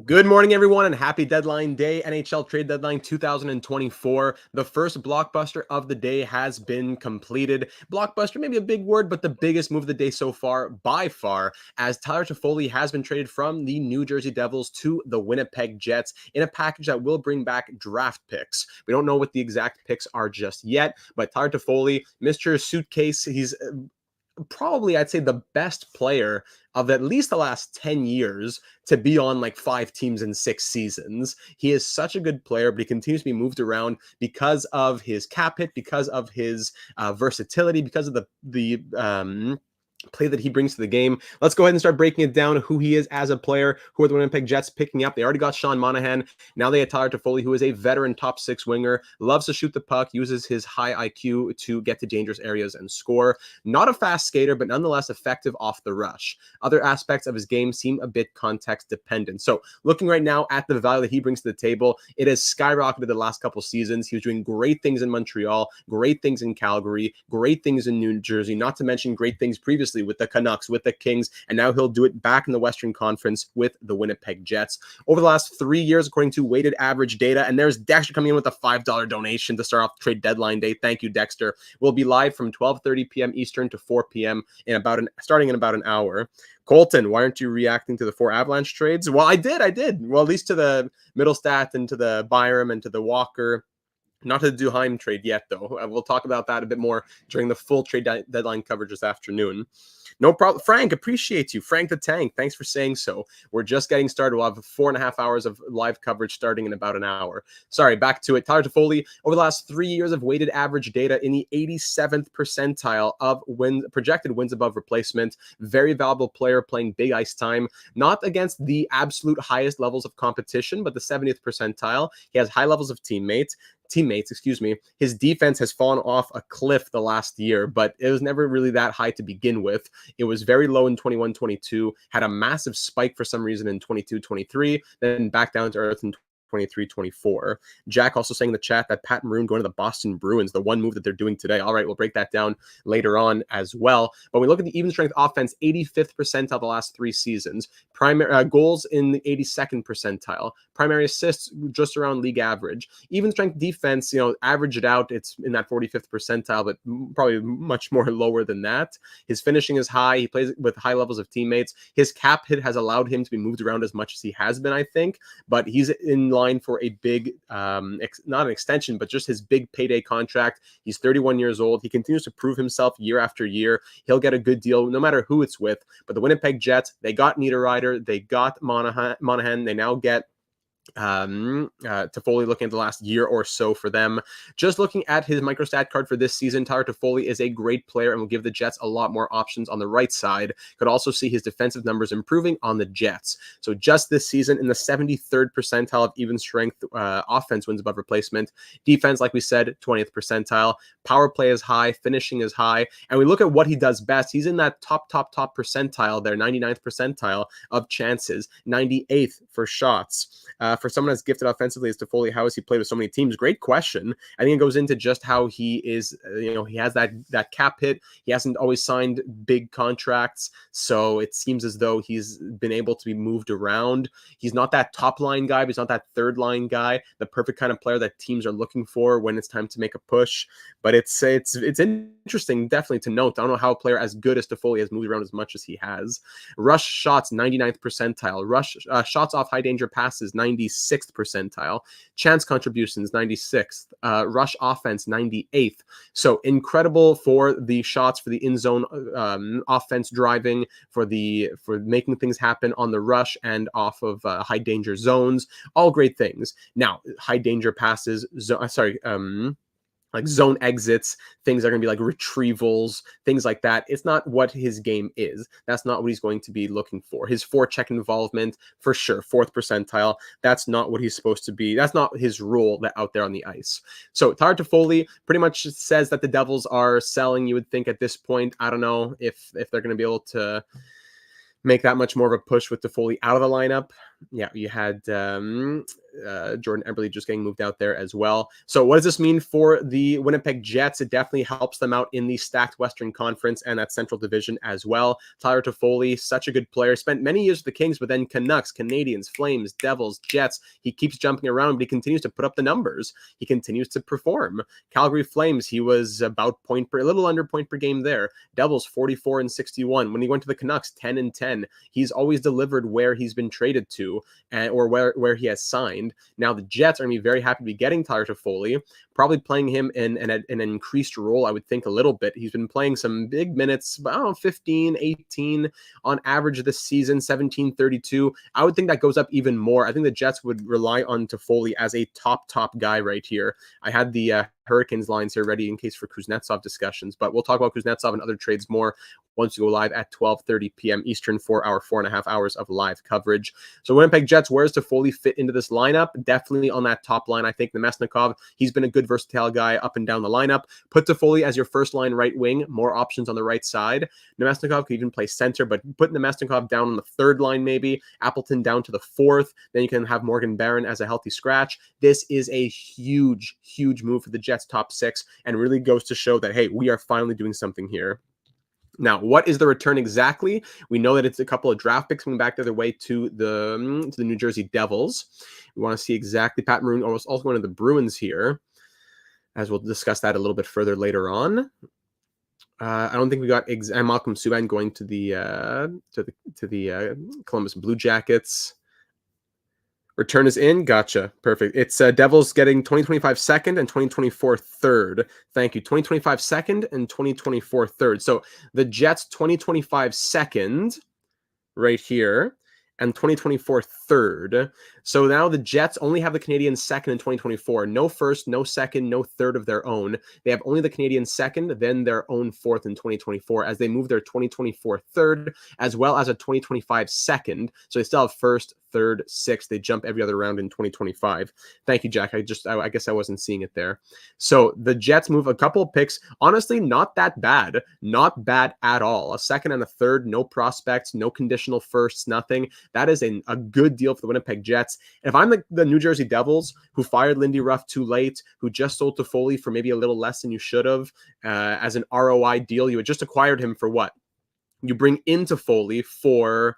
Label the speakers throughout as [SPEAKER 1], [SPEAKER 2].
[SPEAKER 1] Good morning, everyone, and happy deadline day, NHL trade deadline 2024. The first blockbuster of the day has been completed. Blockbuster, maybe a big word, but the biggest move of the day so far, by far, as Tyler Toffoli has been traded from the New Jersey Devils to the Winnipeg Jets in a package that will bring back draft picks. We don't know what the exact picks are just yet, but Tyler Toffoli, Mr. Suitcase, he's probably, I'd say, the best player of at least the last 10 years to be on like 5 teams in 6 seasons. He is such a good player, but he continues to be moved around because of his cap hit, because of his versatility, because of the play that he brings to the game. Let's go ahead and start breaking it down, who he is as a player, who are the Winnipeg Jets picking up. They already got Sean Monahan. Now they have Tyler Toffoli, who is a veteran top 6 winger, loves to shoot the puck, uses his high IQ to get to dangerous areas and score. Not a fast skater, but nonetheless effective off the rush. Other aspects of his game seem a bit context dependent. So looking right now at the value that he brings to the table, it has skyrocketed the last couple seasons. He was doing great things in Montreal, great things in Calgary, great things in New Jersey, not to mention great things previously with the Canucks, with the Kings, and now he'll do it back in the Western Conference with the Winnipeg Jets. Over the last 3 years, according to weighted average data, and there's Dexter coming in with a $5 donation to start off trade deadline day. Thank you, Dexter. We'll be live from 12:30 p.m. Eastern to 4 p.m. starting in about an hour. Colton, why aren't you reacting to the 4 Avalanche trades? Well, I did. Well, at least to the Middlestat and to the Byram and to the Walker. Not to the Duheim trade yet, though. We'll talk about that a bit more during the full trade deadline coverage this afternoon. No problem. Frank, appreciate you. Frank the Tank, thanks for saying so. We're just getting started. We'll have 4.5 hours of live coverage starting in about an hour. Sorry, back to it. Tyler Toffoli, over the last 3 years of weighted average data in the 87th percentile of projected wins above replacement. Very valuable player playing big ice time. Not against the absolute highest levels of competition, but the 70th percentile. He has high levels of teammates. His defense has fallen off a cliff the last year, but it was never really that high to begin with. It was very low in 21-22, had a massive spike for some reason in 22-23, then back down to earth in 23-24. Jack also saying in the chat that Pat Maroon going to the Boston Bruins, the one move that they're doing today. All right, we'll break that down later on as well. But we look at the even strength offense, 85th percentile the last 3 seasons. Primary goals in the 82nd percentile. Primary assists just around league average. Even strength defense, average it out, it's in that 45th percentile, but probably much more lower than that. His finishing is high. He plays with high levels of teammates. His cap hit has allowed him to be moved around as much as he has been, I think. But he's in line for a big, not an extension, but just his big payday contract. He's 31 years old. He continues to prove himself year after year. He'll get a good deal no matter who it's with. But the Winnipeg Jets, they got Niederreiter, they got Monahan, they now get Toffoli looking at the last year or so for them. Just looking at his microstat card for this season, Tyler Toffoli is a great player and will give the Jets a lot more options on the right side. Could also see his defensive numbers improving on the Jets. So just this season in the 73rd percentile of even strength offense wins above replacement. Defense, like we said, 20th percentile. Power play is high, finishing is high. And we look at what he does best. He's in that top percentile there, 99th percentile of chances, 98th for shots. For someone that's gifted offensively as Toffoli, how has he played with so many teams? Great question. I think it goes into just how he is, he has that cap hit. He hasn't always signed big contracts, so it seems as though he's been able to be moved around. He's not that top line guy, but he's not that third line guy, the perfect kind of player that teams are looking for when it's time to make a push. But it's interesting, definitely, to note. I don't know how a player as good as Toffoli has moved around as much as he has. Rush shots, 99th percentile. Rush shots off high danger passes, 96th percentile. Chance contributions, 96th. Rush offense, 98th. So incredible for the shots, for the in-zone offense driving, for making things happen on the rush and off of high danger zones. All great things. Now, high danger passes, like zone exits, things are going to be like retrievals, things like that. It's not what his game is. That's not what he's going to be looking for. His forecheck involvement, for sure, 4th percentile. That's not what he's supposed to be. That's not his role out there on the ice. So Tyler Toffoli pretty much says that the Devils are selling, you would think, at this point. I don't know if they're going to be able to make that much more of a push with Toffoli out of the lineup. Yeah, you had Jordan Eberle just getting moved out there as well. So what does this mean for the Winnipeg Jets? It definitely helps them out in the stacked Western Conference and that Central Division as well. Tyler Toffoli, such a good player, spent many years with the Kings, but then Canucks, Canadiens, Flames, Devils, Jets. He keeps jumping around, but he continues to put up the numbers. He continues to perform. Calgary Flames, he was about a little under point per game there. Devils 44 and 61. When he went to the Canucks, 10 and 10. He's always delivered where he's been traded to, or where he has signed. Now the Jets are going to be very happy to be getting Tyler Toffoli, probably playing him in an increased role, I would think, a little bit. He's been playing some big minutes, 15, 18 on average this season, 17, 32. I would think that goes up even more. I think the Jets would rely on Toffoli as a top guy right here. I had the Hurricanes lines here ready in case for Kuznetsov discussions, but we'll talk about Kuznetsov and other trades more once we go live at 12:30 p.m. Eastern for our 4.5 hours of live coverage. So Winnipeg Jets, where does Toffoli fit into this lineup? Definitely on that top line. I think Nemesnikov, he's been a good versatile guy up and down the lineup. Put Toffoli as your first line right wing, more options on the right side. Nemesnikov could even play center, but put Nemesnikov down on the third line maybe, Appleton down to the fourth. Then you can have Morgan Barron as a healthy scratch. This is a huge move for the Jets top six and really goes to show that, hey, we are finally doing something here. Now, what is the return exactly? We know that it's a couple of draft picks coming back the other way to the New Jersey Devils. We want to see exactly. Pat Maroon also going to the Bruins here, as we'll discuss that a little bit further later on. I don't think we got Malcolm Subban going to the Columbus Blue Jackets. Return is in. Gotcha. Perfect. It's Devils getting 2025 second and 2024 third. Thank you. 2025 second and 2024 third. So the Jets 2025 second right here and 2024 third. So now the Jets only have the Canadiens second in 2024. No first, no second, no third of their own. They have only the Canadiens second, then their own fourth in 2024 as they move their 2024 third as well as a 2025 second. So they still have first, third, sixth. They jump every other round in 2025. Thank you, Jack. I guess I wasn't seeing it there. So the Jets move a couple of picks. Honestly, not that bad. Not bad at all. A second and a third, no prospects, no conditional firsts, nothing. That is a good deal for the Winnipeg Jets. And if I'm the New Jersey Devils, who fired Lindy Ruff too late, who just sold Toffoli for maybe a little less than you should have, as an ROI deal, you had just acquired him for what? You bring in Toffoli for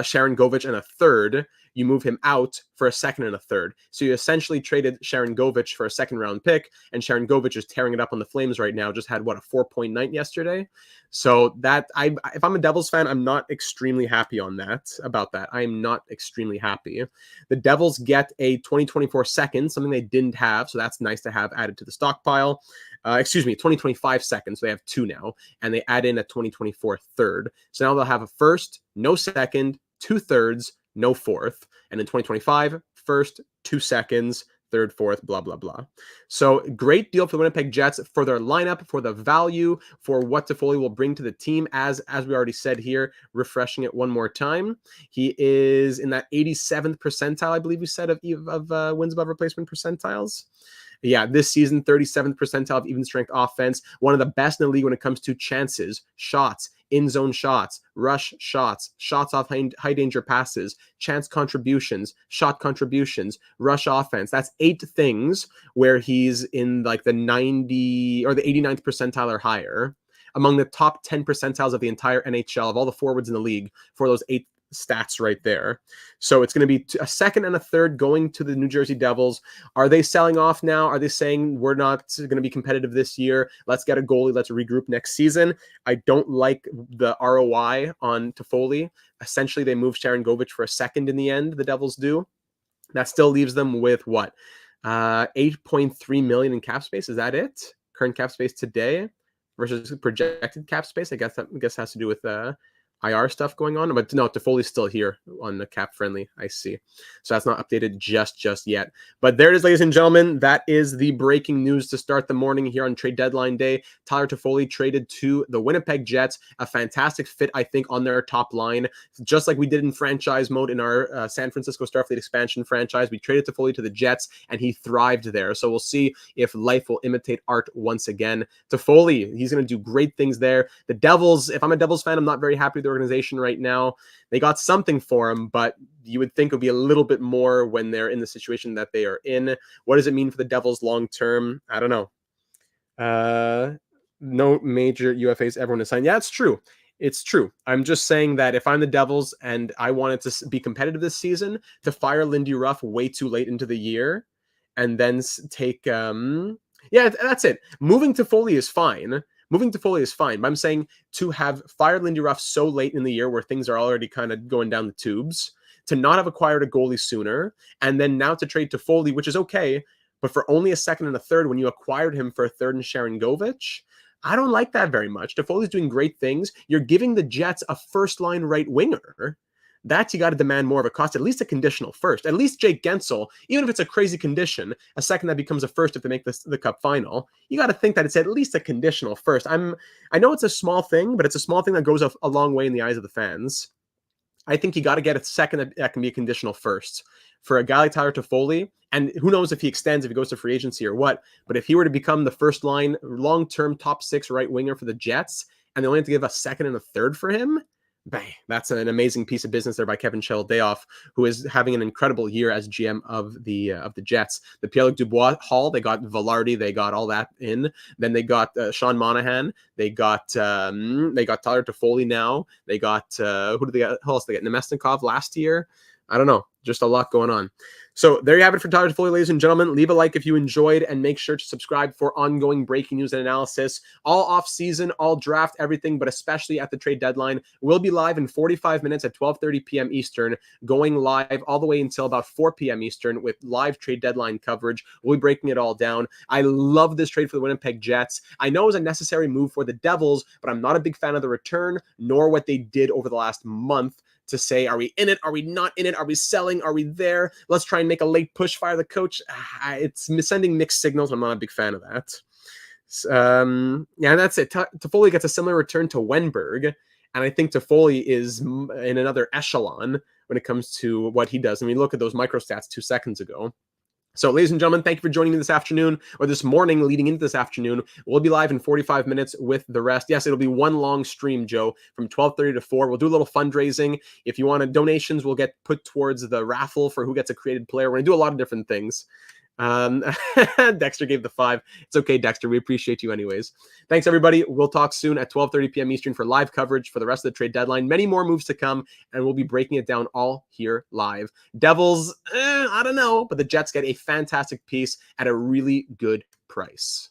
[SPEAKER 1] Sharon Govich and a third. You move him out for a second and a third. So you essentially traded Sharon Govich for a second round pick, and Sharon Govich is tearing it up on the Flames right now. Just had, a 4-point night yesterday. So if I'm a Devils fan, I'm not extremely happy about that. I'm not extremely happy. The Devils get a 2024 second, something they didn't have. So that's nice to have added to the stockpile. 2025 second. So they have two now, and they add in a 2024 third. So now they'll have a first, no second, 2 thirds, no fourth. And in 2025, first, 2 seconds, third, fourth, blah, blah, blah. So great deal for the Winnipeg Jets for their lineup, for the value, for what Toffoli will bring to the team. As we already said here, refreshing it one more time. He is in that 87th percentile, I believe we said, of wins above replacement percentiles. Yeah, this season, 37th percentile of even strength offense. One of the best in the league when it comes to chances, shots, in-zone shots, rush shots, shots off high danger passes, chance contributions, shot contributions, rush offense. That's 8 things where he's in like the 90 or the 89th percentile or higher, among the top 10 percentiles of the entire NHL, of all the forwards in the league, for those 8 stats right there. So it's going to be a second and a third going to the New Jersey Devils. Are they selling off now? Are they saying we're not going to be competitive this year? Let's get a goalie. Let's regroup next season. I don't like the ROI on Toffoli. Essentially, they moved Sharon Govich for a second in the end. The Devils do. That still leaves them with what? 8.3 million in cap space. Is that it? Current cap space today versus projected cap space. I guess has to do with IR stuff going on, but no, Toffoli's still here on the cap friendly. I see. So that's not updated just yet. But there it is, ladies and gentlemen. That is the breaking news to start the morning here on trade deadline day. Tyler Toffoli traded to the Winnipeg Jets. A fantastic fit, I think, on their top line. Just like we did in franchise mode in our San Francisco Starfleet expansion franchise, we traded Toffoli to the Jets, and he thrived there. So we'll see if life will imitate art once again. Toffoli, he's going to do great things there. The Devils, if I'm a Devils fan, I'm not very happy with the organization right now. They got something for him, but you would think it would be a little bit more when they're in the situation that they are in. What does it mean for the Devils long term? I don't know. No major UFAs everyone is signed. Yeah, it's true. It's true. I'm just saying that if I'm the Devils and I wanted to be competitive this season, to fire Lindy Ruff way too late into the year and then take yeah, that's it. Moving Toffoli is fine. Moving Toffoli is fine. But I'm saying to have fired Lindy Ruff so late in the year where things are already kind of going down the tubes, to not have acquired a goalie sooner, and then now to trade Toffoli, which is okay, but for only a second and a third when you acquired him for a third and Sharon Govich, I don't like that very much. Toffoli's doing great things. You're giving the Jets a first-line right winger. That you got to demand more of a cost, at least a conditional first. At least Jake Gensel, even if it's a crazy condition, a second that becomes a first if they make the Cup final, you got to think that it's at least a conditional first. I know it's a small thing, but it's a small thing that goes a long way in the eyes of the fans. I think you got to get a second that can be a conditional first. For a guy like Tyler Toffoli, and who knows if he extends, if he goes to free agency or what, but if he were to become the first line, long-term top 6 right winger for the Jets, and they only have to give a second and a third for him, bang, that's an amazing piece of business there by Kevin Cheveldayoff, who is having an incredible year as GM of the Jets. The Pierre-Luc Dubois haul, they got Velarde, they got all that in. Then they got Sean Monahan, they got Tyler Toffoli now. They got who else? They got Nemesnikov last year. I don't know, just a lot going on. So there you have it for Tyler Toffoli, ladies and gentlemen. Leave a like if you enjoyed, and make sure to subscribe for ongoing breaking news and analysis, all off-season, all draft, everything, but especially at the trade deadline. We'll be live in 45 minutes at 12:30 p.m. Eastern, going live all the way until about 4 p.m. Eastern with live trade deadline coverage. We'll be breaking it all down. I love this trade for the Winnipeg Jets. I know it was a necessary move for the Devils, but I'm not a big fan of the return, nor what they did over the last month to say, are we in it? Are we not in it? Are we selling? Are we there? Let's try and make a late push, fire the coach. It's sending mixed signals. I'm not a big fan of that. Yeah, that's it. Toffoli gets a similar return to Wenberg, and I think Toffoli is in another echelon when it comes to what he does. I mean, look at those microstats 2 seconds ago. So, ladies and gentlemen, thank you for joining me this afternoon, or this morning leading into this afternoon. We'll be live in 45 minutes with the rest. Yes, it'll be one long stream, Joe, from 12:30 to 4. We'll do a little fundraising. If you want donations, we'll get put towards the raffle for who gets a created player. We're going to do a lot of different things. Dexter gave the 5. It's okay, Dexter. We appreciate you anyways. Thanks, everybody. We'll talk soon at 12:30 p.m. Eastern for live coverage for the rest of the trade deadline. Many more moves to come, and we'll be breaking it down all here live. Devils, I don't know, but the Jets get a fantastic piece at a really good price.